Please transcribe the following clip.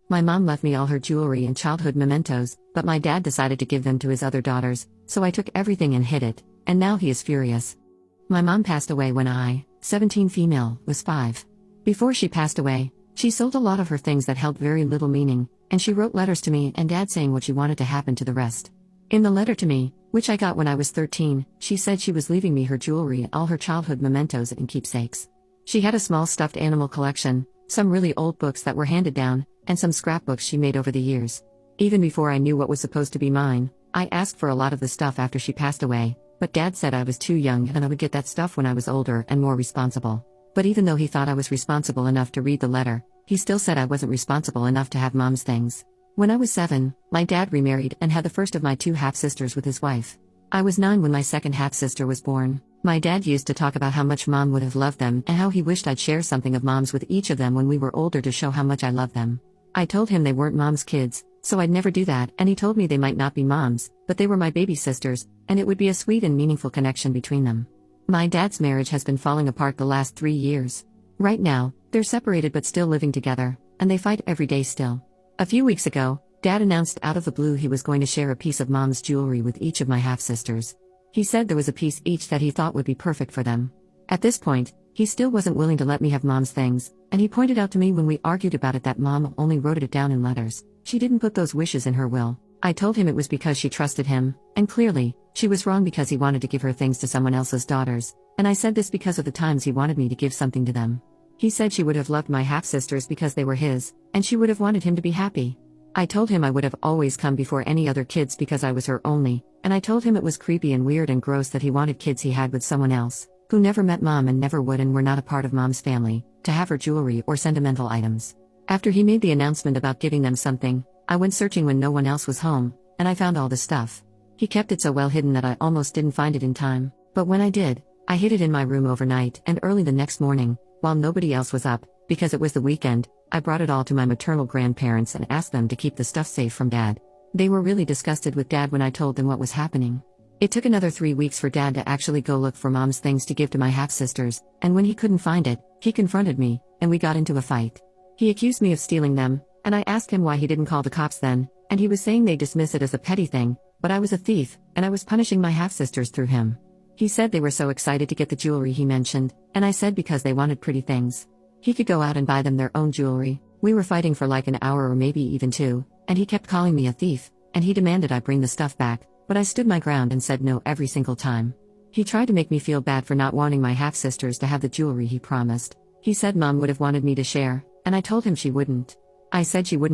My mom left me all her jewelry and childhood mementos, but my dad decided to give them to his other daughters, so I took everything and hid it, and now he is furious. My mom passed away when I, 17 female, was 5. Before she passed away, she sold a lot of her things that held very little meaning, and she wrote letters to me and dad saying what she wanted to happen to the rest. In the letter to me, which I got when I was 13, she said she was leaving me her jewelry and all her childhood mementos and keepsakes. She had a small stuffed animal collection, some really old books that were handed down, and some scrapbooks she made over the years. Even before I knew what was supposed to be mine, I asked for a lot of the stuff after she passed away, but dad said I was too young and I would get that stuff when I was older and more responsible. But even though he thought I was responsible enough to read the letter, he still said I wasn't responsible enough to have mom's things. When I was 7, my dad remarried and had the first of my 2 half-sisters with his wife. I was 9 when my second half-sister was born. My dad used to talk about how much mom would have loved them and how he wished I'd share something of mom's with each of them when we were older to show how much I love them. I told him they weren't mom's kids, so I'd never do that, and he told me they might not be mom's, but they were my baby sisters, and it would be a sweet and meaningful connection between them. My dad's marriage has been falling apart the last 3 years. Right now, they're separated but still living together, and they fight every day still. A few weeks ago, dad announced out of the blue he was going to share a piece of mom's jewelry with each of my half-sisters. He said there was a piece each that he thought would be perfect for them. At this point, he still wasn't willing to let me have mom's things, and he pointed out to me when we argued about it that mom only wrote it down in letters. She didn't put those wishes in her will. I told him it was because she trusted him, and clearly, she was wrong because he wanted to give her things to someone else's daughters, and I said this because of the times he wanted me to give something to them. He said she would have loved my half-sisters because they were his, and she would have wanted him to be happy. I told him I would have always come before any other kids because I was her only, and I told him it was creepy and weird and gross that he wanted kids he had with someone else, who never met mom and never would and were not a part of mom's family, to have her jewelry or sentimental items. After he made the announcement about giving them something, I went searching when no one else was home, and I found all the stuff. He kept it so well hidden that I almost didn't find it in time, but when I did, I hid it in my room overnight, and early the next morning, while nobody else was up, because it was the weekend, I brought it all to my maternal grandparents and asked them to keep the stuff safe from dad. They were really disgusted with dad when I told them what was happening. It took another 3 weeks for dad to actually go look for mom's things to give to my half-sisters, and when he couldn't find it, he confronted me, and we got into a fight. He accused me of stealing them, and I asked him why he didn't call the cops then, and he was saying they dismiss it as a petty thing, but I was a thief, and I was punishing my half-sisters through him. He said they were so excited to get the jewelry he mentioned, and I said because they wanted pretty things. He could go out and buy them their own jewelry. We were fighting for like an hour or maybe even 2, and he kept calling me a thief, and he demanded I bring the stuff back, but I stood my ground and said no every single time. He tried to make me feel bad for not wanting my half-sisters to have the jewelry he promised. He said mom would have wanted me to share, and I told him she wouldn't. I said she wouldn't.